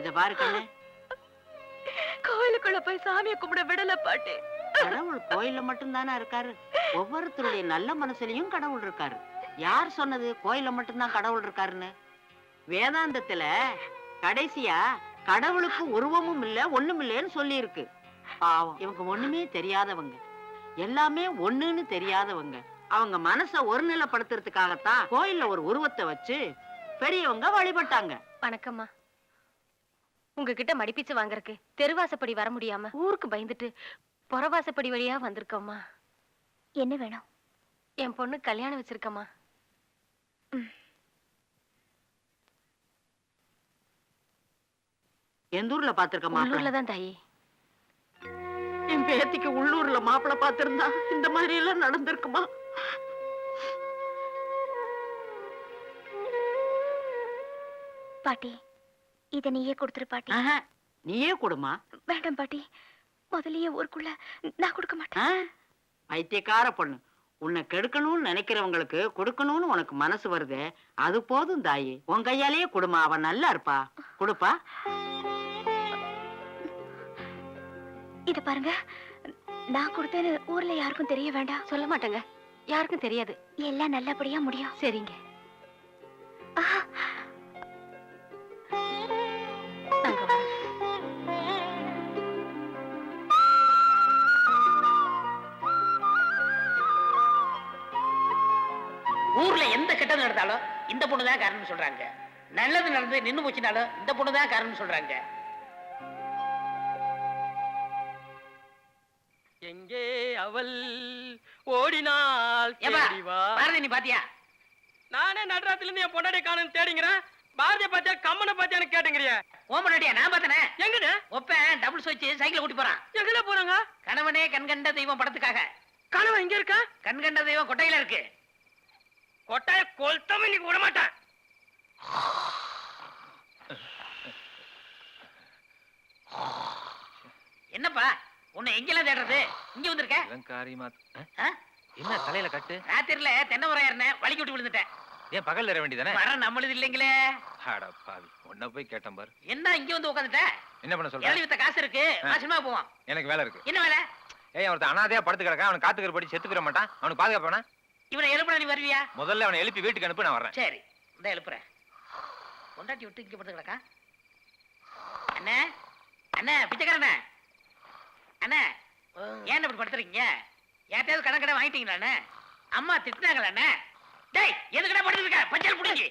இத பாரு கண்ணு, கோயிலுக்குள்ள போய் சாமியை கும்பிட விடல பாட்டி. கடவுள் கோயில்ல மட்டும்தானே இருக்காரு. ஒவ்வொருத்தருடைய நல்ல மனசுலயும் கடவுள் இருக்காரு. யார் சொன்னது கோயில்ல மட்டும்தான் கடவுள் இருக்காருன்னு? வேதாந்தத்துல கடைசியா கடவுளுக்கு உருவமும் இல்ல ஒண்ணும் இல்லைன்னு சொல்லி இருக்கு. பாவம், இவங்க ஒண்ணுமே தெரியாதவங்க, எல்லாமே ஒண்ணுன்னு தெரியாதவங்க. அவங்க மனச ஒருநிலைப்படுத்துறதுக்காகத்தான் கோயில்ல ஒரு உருவத்தை வச்சு பெரியவங்க வழிபட்டாங்க. வணக்கம்மா. உங்ககிட்ட மடிப்பிச்சு வாங்கறக்கு தெருவாசப்படி வர முடியாம ஊருக்கு பயந்துட்டு புறவாசப்படி வழியா வந்திருக்கம்மா. என்ன வேணும்? என் பொண்ணு கல்யாணம் வச்சிருக்கம்மா. எந்த ஊர்ல பாத்திருக்கமா? உள்ளூர்லதான் தாயி. என் பேத்திக்கு உள்ளூர்ல மாப்பிள்ள பாத்திருந்தா இந்த மாதிரி எல்லாம் நடந்திருக்குமா? பாட்டி, இத நீயே கொடுத்துரு பாட்டி. நீயே கொடுமா. வேண்டாம் பாட்டி, முதலியே ஊருக்குள்ள நான் கொடுக்க மாட்டேன். பைத்தியக்கார பொண்ணு, உன்னை கெடுக்கணும்னு நினைக்கிறவங்களுக்கு கொடுக்கணும்னு உனக்கு மனசு வருது, அது போதும் தாயி. உன் கையாலேயே கொடுமா, அவன் நல்லா இருப்பா. கொடுப்பா. இத பாருங்க, நான் கொடுத்தேன்னு ஊர்ல யாருக்கும் தெரிய வேண்டாம். சொல்ல மாட்டேங்க, யாருக்கும் தெரியாது. எல்லாம் நல்லபடியா முடியும். சரிங்க. நாங்க வரோம். ஊர்ல எந்த கெட்டது நடந்தாலும் இந்த பொண்ணுதான் காரணம் சொல்றாங்க. நல்லது நடந்து நின்னு போச்சுனாலும் இந்த பொண்ணுதான் காரணம் சொல்றாங்க. எங்கே அவள் ஓடினாள் பாரதி, நீ பாத்தியா? நானே நடராத்தில இருந்து என் பொண்டாடி காணும் தேடிங்கிறேன். பாரதிய பாத்தியா கம்மனை பாத்தியான்னு கேட்டுங்கிறிய? ஓ பொண்டாட்டியா? நான் பார்த்தனே. எங்கன்னு? ஒப்பேன் டபுள் வச்சு சைக்கிள் ஓட்டி போறான். எங்கல போறாங்க? கணவனே கண்கண்ட தெய்வம் படத்துக்காக. கணவன் எங்க இருக்கா? கண்கண்ட தெய்வம் கொட்டையில இருக்கு. கொட்டாய கொளுத்தம் இன்னைக்கு விட மாட்டேன். என்னப்பா உன்னை எங்கெல்லாம் தேடுறது? இங்க வந்திருக்க? என்ன தலையில கட்டு? ராத்திரில தென்னை மரம் ஏறினேன், வலிக்கு விட்டு விழுந்துட்டேன். ஏன் பகல் ஏற வேண்டியதானே? மரம் நம்மளுது இல்லைங்களே. பாவி, உன்ன போய் கேட்டேன் பாரு. என்ன இங்க வந்து உட்காந்துட்ட? என்ன பண்ண சொல்ற? எழுதி வித்த காசு இருக்கு, சினிமா போவான். எனக்கு வேலை இருக்கு. என்ன வேலை? ஏய், ஒருத்தன் அனாதையா படுத்து கிடக்கான், அவனுக்கு காத்துக்கிற படி செத்துக்கிற மாட்டான், அவனுக்கு பாதுகாப்பானா? இவனை எழுப்புனா நீ வருவியா? முதல்ல அவனை எழுப்பி வீட்டுக்கு அனுப்பி நான் வர்றேன். சரி, இந்த எழுப்புறேன். கொண்டாட்டி விட்டு இங்க படுத்து கிடக்கா. அண்ணே, அண்ணே பிச்சைக்காரண்ணே, அண்ணே ஏன் இப்படி படுத்துறீங்க? யார்ட்டையாவது கடன் கடை வாங்கிட்டீங்களா? அம்மா திட்டினாங்களே. டேய், எதுக்கடா படுத்துருக்க? பஞ்சல் புடிங்கி.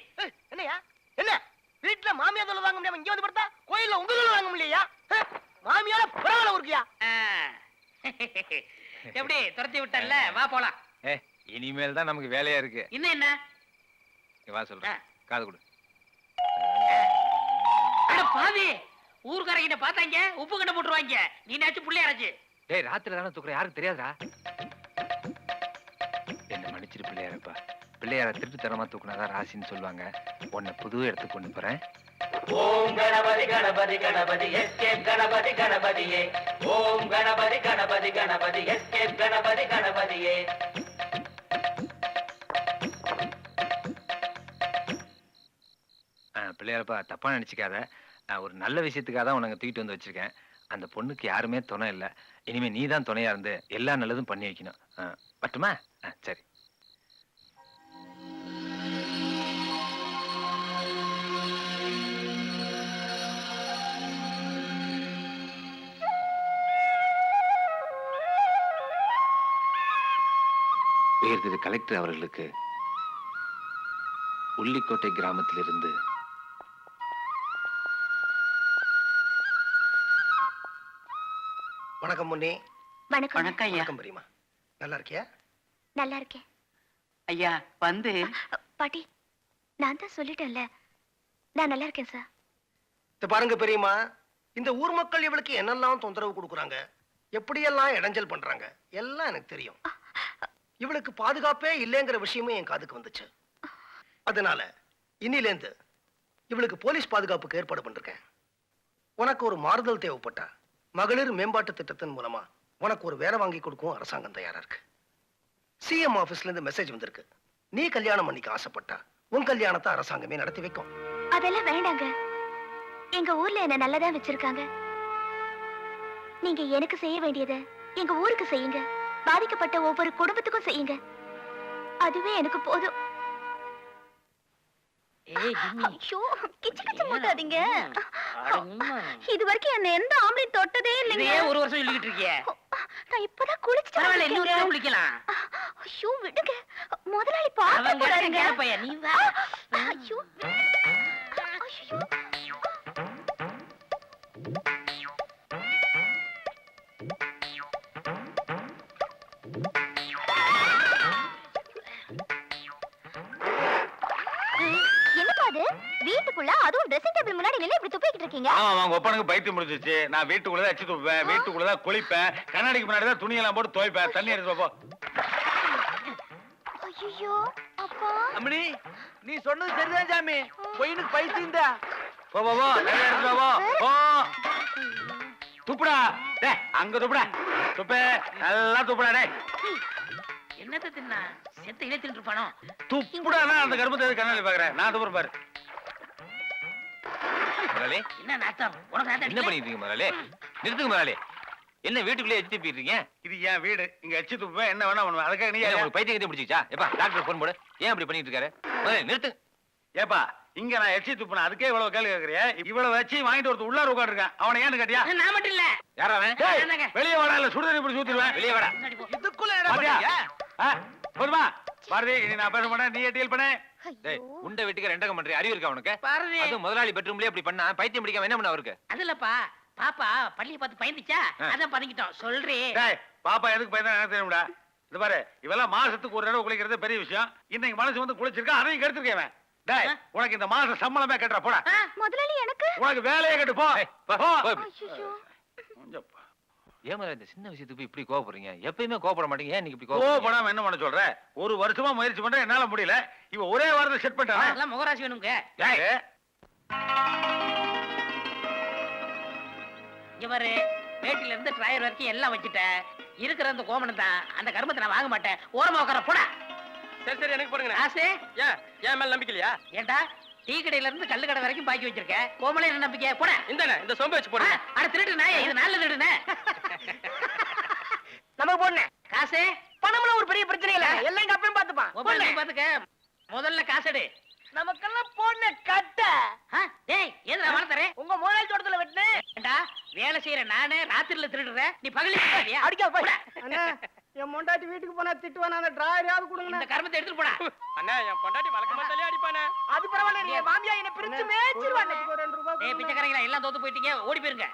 என்னையா? என்ன வீட்டுல மாமியா தோலை வாங்க முடியாம இங்க வந்து படுத்தா கோயில்ல உங்க தோலை வாங்க முடியலையா? மாமியால பரவாயில்ல ஊருக்கியா? எப்படி துரத்தி விட்டல்ல? வா போலாம். இனிமேல் தான் நமக்கு வேலையா இருக்கு. இன்னும் என்ன? வா சொல்றேன், காது கொடு. அட பாவி, ஊர்க்காரங்கிட்ட பார்த்தாங்க உப்பு கண்ண போட்டுருவாங்க. நீ நாச்சு பிள்ளையாராச்சு. டேய், ராத்திரில தானே தூக்குற, யாருக்கு தெரியாதா? என்ன மன்னிச்சிரு பிள்ளையாரப்பா. பிள்ளையார திருட்டுத்தனமா தூக்குனாதான் ராசின்னு சொல்லுவாங்க. உன்னை புது இடத்துக்கு கொண்டு போறேன். ஓம் கணபதி கணபதி கணபதி எஸ்கேப் கணபதி கணபதியே. ஓம் கணபதி கணபதி கணபதி எஸ்கேப் கணபதி கணபதியே. பிள்ளையாரப்பா, தப்பா நினைச்சுக்காத. ஒரு நல்ல விஷயத்துக்காக தான் உனக்கு தூக்கிட்டு வந்து வச்சிருக்கேன். அந்த பொண்ணுக்கு யாருமே துணை இல்லை. இனிமே நீ தான் துணையா இருந்து எல்லா நல்லதும் பண்ணி வைக்கணும். பட்டுமா? சரி. உயர்திரு கலெக்டர் அவர்களுக்கு உள்ளிக்கோட்டை கிராமத்திலிருந்து வணக்கம் முன்னே. வணக்கம். வணக்கம் ஐயா. வணக்கம் பெரியம்மா. நல்லா இருக்கியா? நல்லா இருக்கேன் ஐயா. வந்து பாட்டி, நான் தான் சொல்லிட்டேன்ல, நான் நல்லா இருக்கேன் சார். இத பாருங்க பெரியம்மா, இந்த ஊர் மக்கள் இவளுக்கு என்னெல்லாம் தொந்தரவு கொடுக்குறாங்க, எப்படியெல்லாம் இடைஞ்சல் பண்றாங்க, எல்லாம் எனக்கு தெரியும். இவளுக்கு பாதுகாப்பே இல்லைங்கிற விஷயமும் என் காதுக்கு வந்துச்சு. அதனால இன்னிலேந்து இவளுக்கு போலீஸ் பாதுகாப்புக்கு ஏற்பாடு பண்ணிருக்கேன். உனக்கு ஒரு மாறுதல் தேவைப்பட்டா மகளிர் மேம்பாட்டு திட்டத்தின் மூலமா உனக்கு ஒரு வேலை வாங்கி கொடுக்கும் அரசாங்கம் தயாரா இருக்கு. சிஎம் ஆபீஸ்ல இருந்து மெசேஜ் வந்திருக்கு. நீ கல்யாணம் பண்ணிக்க ஆசைப்பட்டா உன் கல்யாணத்தை அரசாங்கமே நடத்தி வைக்கும். அதெல்லாம் வேண்டாங்க. எங்க ஊர்ல என்ன நல்லதா வச்சிருக்காங்க. நீங்க எனக்கு செய்ய வேண்டியதை எங்க ஊருக்கு செய்யுங்க. பாதிக்கப்பட்ட ஒவ்வொரு குடும்பத்துக்கும் செய்யுங்க. அதுவே எனக்கு போதும். ஏய் ஜிம்மி, ஐயோ, கிச்சு கிச்சு மூட்டாதீங்க. அடங்கும்மா. இது வரைக்கும் என்ன எந்த ஆம்பளையும் தொட்டதே இல்லைங்க. இதையே ஒரு வருஷம் சொல்லிக்கிட்டு இருக்கியே. நான் இப்பதான் குளிச்சிட்டு பரவாயில்ல, இன்னொரு வந்திருக்கேங்க. நேரம் குளிக்கலாம். ஐயோ விடுங்க, முதலாளி பார்க்க அவங்க போறாருங்க. கேப்பையா, நீ வா. ஐயோ ஐயோ. என்னப்பா அது? வீட்டுக்குள்ள அதுவும் ட்ரெஸ்ஸிங் டேபிள் முன்னாடி நின்னு இப்படி துப்பிக்கிட்டு இருக்கீங்க? ஆமா அவங்க ஒப்பனுக்கு பைத்தியம் முடிஞ்சிச்சு. நான் வீட்டுக்குள்ளதான் அச்சு துப்பேன், வீட்டுக்குள்ளதான் குளிப்பேன், கண்ணாடிக்கு முன்னாடி தான் துணியெல்லாம் போட்டு துவைப்பேன். தண்ணி எடுத்து போ. ஐயோ அப்பா. அம்மணி நீ சொன்னது சரிதான் சாமி. பொயினுக்கு பைத்தியம் தான். போ போ போ, நிறைய எடுத்து போ. போ துப்புடா. டேய் அங்க துப்புடா. துப்பு, நல்லா துப்புடா. டேய் என்னத்த தின்னா செத்த இலை தின்னு இருப்பானோ. துப்புடா. அந்த கரும்பத்தை கண்ணாடி பாக்குறேன். நான் துப்புற பாரு. முதலாளி என்ன நாத்தம் உனக்கு நாத்தம் என்ன அடிக்கல? பண்ணிட்டு இருக்கீங்க முதலாளி? நிறுத்துங்க முதலாளி. என்ன வீட்டுக்குள்ளே எச்சு துப்பிட்டு இருக்கீங்க? இது என் வீடு. இங்க அச்சு துப்புவேன், என்ன வேணா பண்ணுவேன். அதுக்காக நீ ஏன் உங்களுக்கு பைத்தியம் கிட்ட பிடிச்சிச்சா? எப்பா டாக்டர் போன் போடு. ஏன் அப்படி பண்ணிட்டு இருக்காரு? முதலாளி நிறுத்து. ஏப்பா இங்க நான் எச்சி துப்புனா அதுக்கே இவ்வளவு கேள்வி கேக்குறிய? இவ்வளவு வச்சு வாங்கிட்டு ஒருத்தர் உள்ளார உட்காந்துருக்கேன். அவனை ஏன்னு கேட்டியா? நான் மட்டும் இல்ல. யாரா அவன்? டேய், என்னங்க? வெளியே வாடா, இல்ல சுடுதண்ணி பிடிச்சி ஊத்திடுவேன். வெளியே வாடா. முன்னாடி போ. இதுக்குள்ள என்ன பாத்தியா? பண்ணீங்க? போதுமா பாரதி, இனி நான் பேச மாட்டேன், நீயே டீல் பண்ணு. டேய் உண்ட வீட்டுக்கு ரெண்டகம் பண்ற அறிவு இருக்கா உனக்கு? பாரதி. அது முதலாளி பெட்ரூம்லயே அப்படி பண்ணா பைத்தியம் பிடிக்காம என்ன பண்ண அவருக்கு? அது இல்லப்பா, பாப்பா பள்ளியை பார்த்து பயந்துச்சா, அதான் பதுங்கிட்டோம். சொல்றே. டேய் பாப்பா எதுக்கு பயந்தா எனக்கு தெரியும்டா. இது பாரு, இவெல்லாம் மாசத்துக்கு ஒரு தடவை குளிக்கிறது பெரிய விஷயம். இன்னைக்கு மனசு வந்து குளிச்சிருக்கா, அதையும் கெடுத்துருக்கேன். டேய் உனக்கு இந்த மாசம் சம்பளமே கட்டுற போடா. முதலாளி எனக்கு. உனக்கு வேலையே கட்டு போ. ஏய், போ, போ. போ. ஐயோ. கொஞ்சம் ஏன் முதல்ல இந்த சின்ன விஷயத்துக்கு போய் இப்படி கோவப்படுறீங்க? எப்பயுமே கோவப்பட மாட்டீங்க. ஏன் இன்னைக்கு இப்படி கோவப்படுறீங்க? கோவப்படாம என்ன பண்ண சொல்ற? ஒரு வருஷமா முயற்சி பண்றேன், என்னால முடியல. இவ ஒரே வாரத்தை செட் பண்ணிட்டான். அதெல்லாம் முகராசி வேணுங்க. இங்க பாரு, வேட்டில இருந்து டிரைவர் வரைக்கும் எல்லாம் வச்சுட்டேன். இருக்கிற அந்த கோமனம் தான். அந்த கருமத்தை நான் வாங்க மாட்டேன். ஓரமா உட்கார போடா. சரி சரி எனக்கு போடுங்க. ஆசை ஏன் மேல நம்பிக்கை இல்லையா? ஏண்டா டீ கடையில இருந்து கல்லு கடை வரைக்கும் பாக்கி வச்சிருக்க. கோமலே என்ன நம்பிக்கை? போட. இந்த சோம்பு வச்சு போடுங்க. அட திருட்டு நாயே, இது நல்ல திருடுனே. நமக்கு போடுங்க. காசு பணம்லாம் ஒரு பெரிய பிரச்சனை இல்ல. எல்லாம் எங்க அப்பயும் பாத்துப்பான். ஒவ்வொரு பாத்துக்க. முதல்ல காசு எடு. நமக்கெல்லாம் போன கட்ட. டேய் எதுல வளர்த்தறே? உங்க முதலாளி தோட்டத்துல வெட்டினேன். ஏண்டா வேலை செய்யற நானே ராத்திரில திருடுறேன், நீ பகலில திருடுறியா? அடிக்காத போய். அண்ணா என் பொண்டாட்டி வீட்டுக்கு போனா திட்டுவானா, அந்த டிராயராவது கொடுங்க. இந்த கருமத்தை எடுத்துட்டு போடா. அண்ணா என் பொண்டாட்டி வழக்கமா தள்ளி அடிப்பானே. அது பரவாயில்ல, நீ மாமியா என்ன பிரிச்சு மேய்ச்சிருவானே. ஒரு 2 ரூபாய் டேய் பிச்சைக்காரங்களா, எல்லாம் தோத்து போயிட்டீங்க, ஓடி போயிருங்க.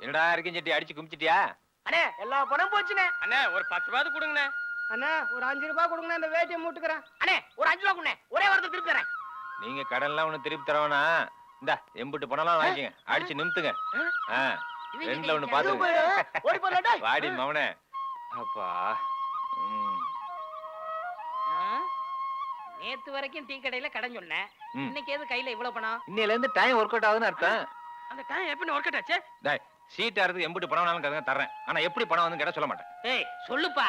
என்னடா இருக்கேன் செட்டி அடிச்சு குமிச்சிட்டியா? அண்ணே எல்லா பணம் போச்சுனே. அண்ணே ஒரு 10 ரூபாய் கொடுங்கண்ணே. அண்ணே ஒரு 5 ரூபாய் கொடுங்கண்ணே, இந்த வேட்டியை மூட்டுக்கறேன். அண்ணே ஒரு 5 ரூபாய் கொடுங்க, ஒரே வாரத்தை திருப்பி தரேன். நீங்க கடன்லாம் ஒண்ணு திருப்பி தரவேனா? இந்த எம்பிட்டு பணம்லாம் வாங்கிக்கங்க, அடிச்சு நிமித்துங்க. ரெண்டுல ஒண்ணு பாத்துங்க. ஓடி போடா. வாடி மவனே. அப்பா நேத்து வரைக்கும் டீ கடையில கடன் சொன்னேன். ம். இன்னைக்கு எது கையில இவ்வளவு பணம்? இன்னையில இருந்து டைம் ஒர்க் அவுட் ஆகுதுன்னு அர்த்தம். அந்த டைம் எப்ப ஒர்க் அவுட் ஆச்சு? டேய் சீட் ஆறதுக்கு எம்பிட்டு பணம் வேணாலும் கருங்க தர்றேன். ஆனா எப்படி பணம் வந்து கேட்டா சொல்ல மாட்டேன். ஏய் சொல்லுப்பா.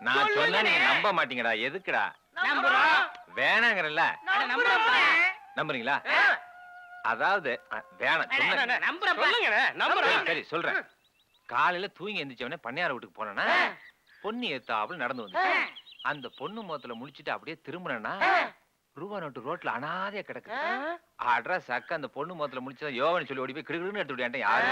நான் சொன்னா நீங்க நம்ப மாட்டீங்கடா. எதுக்குடா? நம்புறோம். வேணாங்கறல்ல. அட நம்புறோம்ப்பா. நம்புறீங்களா? அதாவது வேணாம் சொன்னேன். நம்புறேன்ப்பா. சொல்லுங்கண்ணே நம்புறேன். சரி சொல்றேன். காலையில தூங்கி எந்திரிச்சவனே பண்ணையார வீட்டுக்கு போனேன்னா பொண்ணு ஏத்தாப்புல நடந்து வந்து அந்த பொண்ணு முகத்துல முழிச்சிட்டு அப்படியே திரும்பினா ரூபா நோட்டு ரோட்ல அனாதையா கிடக்கு. அட்ரஸ் அக்கா அந்த பொண்ணு முகத்துல முடிச்சா யோகன்னு சொல்லி ஓடி போய் கிடுகிடுன்னு எடுத்து விட்டேன். யாரு?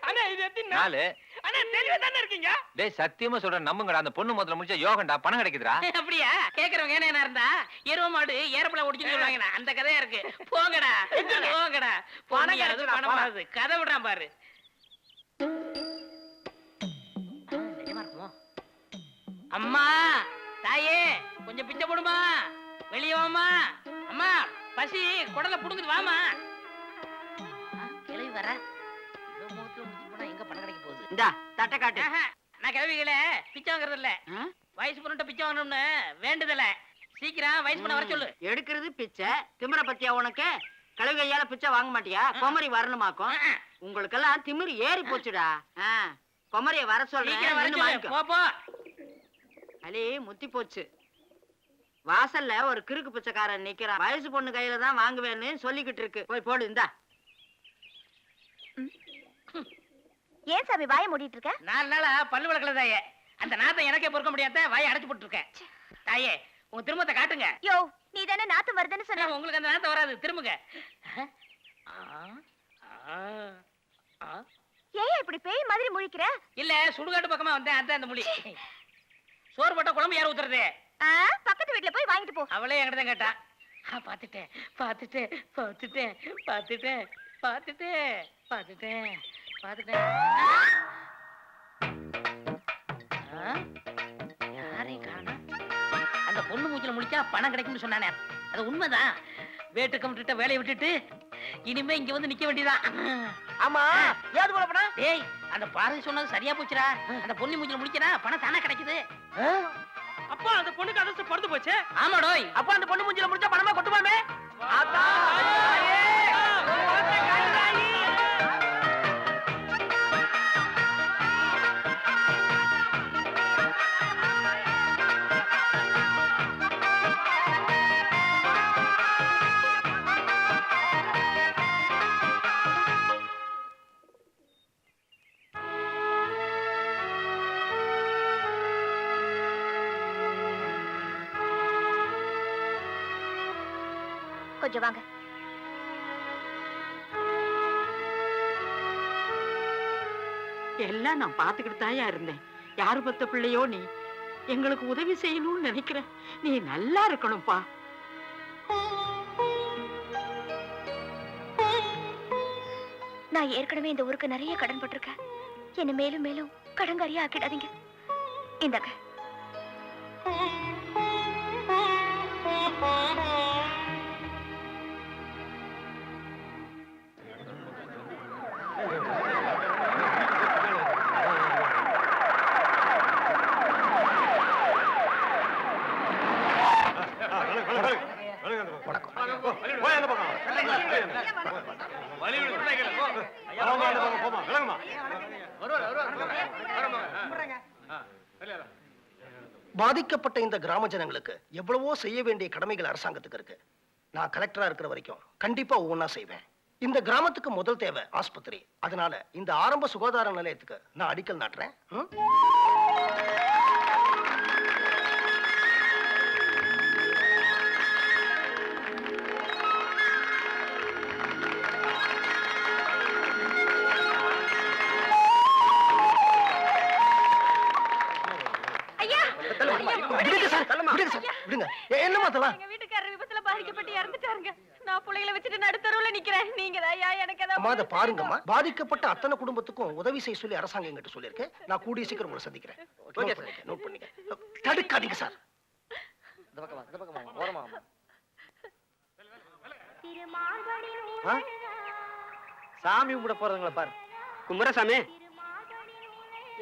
அண்ணே இது எத்தினா? நாலு. அண்ணே தெளிவா தானே இருக்கீங்க? டேய் சத்தியமா சொல்றேன் நம்புங்கடா. அந்த பொண்ணு முகத்துல முடிச்சா யோகண்டா பணம் கிடைக்குதுடா. அப்படியா? கேக்குறவங்க என்ன இருந்தா எருவ மாடு ஏரப்பல ஓடிச்சுன்னு சொல்லுவாங்க. அந்த கதையா இருக்கு. போங்கடா போங்கடா. பணம் கிடைச்சது பணம் வருது. கதை விடுறான் பாரு. நிஜமா இருக்குமோ? அம்மா தாயே கொஞ்சம் பிச்சை போடுமா. வெளியே வாமா. அம்மா பசி குடல புடுங்குது, வாமா. கிளவி வர முகத்துல முடிச்சு போனா எங்க பணம் கிடைக்க போகுது? இந்தா தட்டை காட்டு. நான் கிளவிகள பிச்சை வாங்குறது இல்ல. வயசு பொண்ணுட்ட பிச்சை வாங்கணும்னு வேண்டுதல. சீக்கிரம் வயசு பொண்ண வர சொல்லு. எடுக்கிறது பிச்சை. திமிர பத்தியா உனக்கு? கழுவி கையால பிச்சை வாங்க மாட்டியா? குமரி வரணுமாக்கும். உங்களுக்கெல்லாம் திமிரு ஏறி போச்சுடா. குமரிய வர சீக்கிரம் வர சொல்றேன். சொல்லு. போ போ. அலி முத்தி போச்சு. வாசல்ல ஒரு கிறுக்கு பிச்சைக்காரன் நிக்கிறான். வயசு பொண்ணு கையில தான் வாங்குவேன்னு சொல்லிக்கிட்டு இருக்கு. போய் போடு. இந்தா. ஏன் சாமி வாயை மூடிட்டு இருக்க? 4 நாளா பல்லு விளக்கல தாயே. அந்த நாத்தம் எனக்கே பொறுக்க முடியாத வாயை அடைச்சு போட்டு இருக்கேன். தாயே உங்க திரும்பத்தை காட்டுங்க. யோ நீ தானே நாத்து வருதுன்னு சொன்ன. உங்களுக்கு அந்த நாத்தம் வராது. திரும்புங்க. ஏன் இப்படி பேய் மாதிரி முழிக்கிற? இல்ல சுடுகாட்டு பக்கமா வந்தேன். அதான் அந்த முடி. சோறு போட்டா குழம்பு யார் ஊத்துறது? பக்கத்து வீட்டுல போய் வாங்கிட்டு போ. அவளே என்கிட்ட தான் கேட்டா. பாத்துட்டேன் பாத்துட்டேன் பாத்துட்டேன் பாத்துட்டேன் பாத்துட்டேன் பாத்துட்டேன் பாத்துட்டேன். யாரையும் காணோம். அந்த பொண்ணு மூச்சில முடிச்சா பணம் கிடைக்கும்னு சொன்னானே, அது உண்மைதான். வேட்டு கம்ப்ளீட்டா வேலையை விட்டுட்டு இனிமே இங்க வந்து நிக்க வேண்டியதான். ஆமா, ஏது போல பணம்? டேய், அந்த பாரதி சொன்னது சரியா போச்சுடா. அந்த பொண்ணு மூச்சில முடிக்கிறா பணம் தானா கிடைக்குது. அப்பா அந்த பொண்ணுக்கு அதிர்ஷ்டம் பொறுத்து போச்சு. ஆமா டோய். அப்ப அந்த பொண்ணு மூஞ்சில முடிச்சா பணமா கொட்டுமாமே. கொஞ்சம் வாங்க. எல்லாம் நான் பாத்துக்கிட்டு தாயா இருந்தேன். யாரு பத்த பிள்ளையோ நீ. எங்களுக்கு உதவி செய்யணும்னு நினைக்கிறேன். நீ நல்லா இருக்கணும்பா. நான் ஏற்கனவே இந்த ஊருக்கு நிறைய கடன் பட்டிருக்கேன். என்ன மேலும் மேலும் கடன்காரியா ஆக்கிடாதீங்க. இந்தாங்க. பாதிக்கப்பட்ட இந்த கிராம ஜனங்களுக்கு எவ்வளவோ செய்ய வேண்டிய கடமைகள் அரசாங்கத்துக்கு இருக்கு. நான் கலெக்டரா இருக்கிற வரைக்கும் கண்டிப்பா ஒவ்வொன்னா செய்வேன். இந்த கிராமத்துக்கு முதல் தேவை ஆஸ்பத்திரி. அதனால இந்த ஆரம்ப சுகாதார நிலையத்துக்கு நான் அடிக்கல் நாட்டுறேன். என்னமா அதெல்லாம்? எங்க வீட்டுக்காரர் விபத்துல பாதிக்கப்பட்டு இறந்துட்டாருங்க. நான் புள்ளைகளை வச்சுட்டு நடுத்தருவுல நிக்கிறேன். நீங்க தான் எனக்கு அம்மா அதை பாருங்கம்மா. பாதிக்கப்பட்ட அத்தனை குடும்பத்துக்கும் உதவி செய்ய சொல்லி அரசாங்கம் என்கிட்ட சொல்லியிருக்கு. நான் கூடிய சீக்கிரம் உங்களை சந்திக்கிறேன். நோட் பண்ணிக்க. தடுக்காதீங்க சார். சாமி கும்பிட போறதுங்களா பாரு. கும்புரசாமி.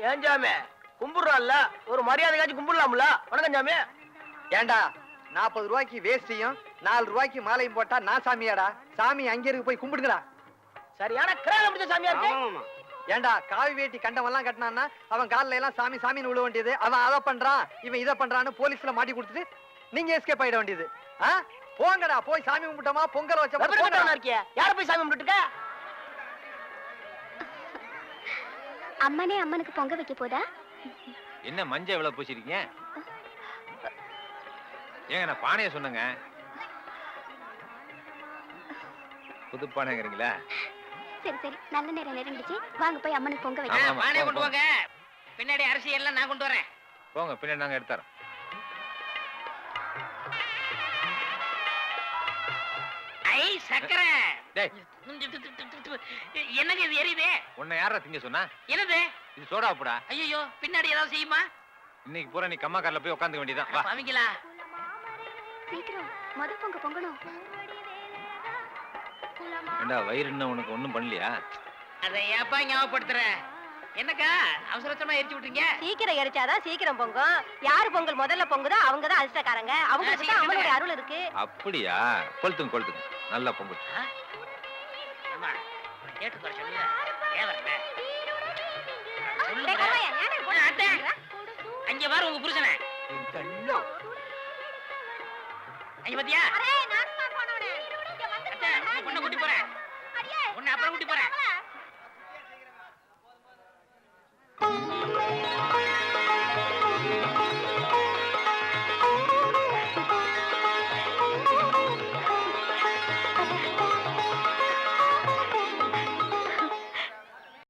ஏன் சாமி கும்பிடுறான்ல, ஒரு மரியாதைக்காச்சும் கும்பிடலாம்ல. வணக்கம் சாமி. ஏண்டா 40 ரூபாய்க்கு வேஷ்டியும் 4 ரூபாய்க்கு மாலையும் போட்டா நான் சாமியாடா? சாமி அங்க இருக்கு, போய் கும்பிடுங்கடா. சரியான கிரால முடிச்ச சாமியா இருக்கு. ஏண்டா காவி வேட்டி கண்டவெல்லாம் கட்டினான்னா அவன் காலில எல்லாம் சாமி சாமின்னு விழ வேண்டியது. அவன் அதை பண்றான் இவன் இதை பண்றான்னு போலீஸ்ல மாட்டி கொடுத்துட்டு நீங்க எஸ்கேப் ஆயிட வேண்டியது. போங்கடா, போய் சாமி கும்பிட்டோமா பொங்கல் வச்ச இருக்கியா? யார போய் சாமி கும்பிட்டுக்க? அம்மனே அம்மனுக்கு பொங்க வைக்க போதா? என்ன மஞ்சள் எவ்வளவு பூசிருக்கீங்க? ஏங்க நான் பானைய சொன்னங்க. புது பானைங்கிறீங்களா? சரி சரி, நல்ல நேரம் நெருங்கிடுச்சு. வாங்க போய் அம்மனுக்கு பொங்க வைக்க. ஆமா, பானை கொண்டு வாங்க. பின்னாடி அரிசி எல்லாம் நான் கொண்டு வரேன். போங்க, பின்னாடி நாங்க எடுத்துறோம். ஐ சக்கரை. டேய், என்னங்க இது எரியுது? உன்னை யாரா திங்க சொன்னா? என்னது இது சோடா போடா. ஐயோ, பின்னாடி ஏதாவது செய்யுமா? இன்னைக்கு பூரா நீ கம்மா கார்ல போய் உட்காந்துக்க வேண்டியதான். வா. பாவிங்களா? சீக்கிரம் முதல் பொங்க பொங்கணும். ஏண்டா வயிறு என்ன உனக்கு ஒண்ணும் பண்ணலையா? அதை ஏப்பா ஞாபகப்படுத்துற? என்னக்கா அவசர அவசரமா எரிச்சு விட்டுறீங்க? சீக்கிரம் எரிச்சாதான் சீக்கிரம் பொங்கும். யாரு பொங்கல் முதல்ல பொங்குதோ அவங்க தான் அதிர்ஷ்டக்காரங்க. அவங்களுக்கு தான் அம்மனுடைய அருள் இருக்கு. அப்படியா? கொளுத்துங்க கொளுத்துங்க, நல்லா பொங்கல். ஆமா, கேட்டு பாரு. சொல்லுங்க, ஏன் வரல? அங்க பாரு உங்க புருஷனை. ஐயா பாத்தியா பொண்ணை கூட்டி போறேன் உன்னை அப்புறம் கூட்டி போறேன்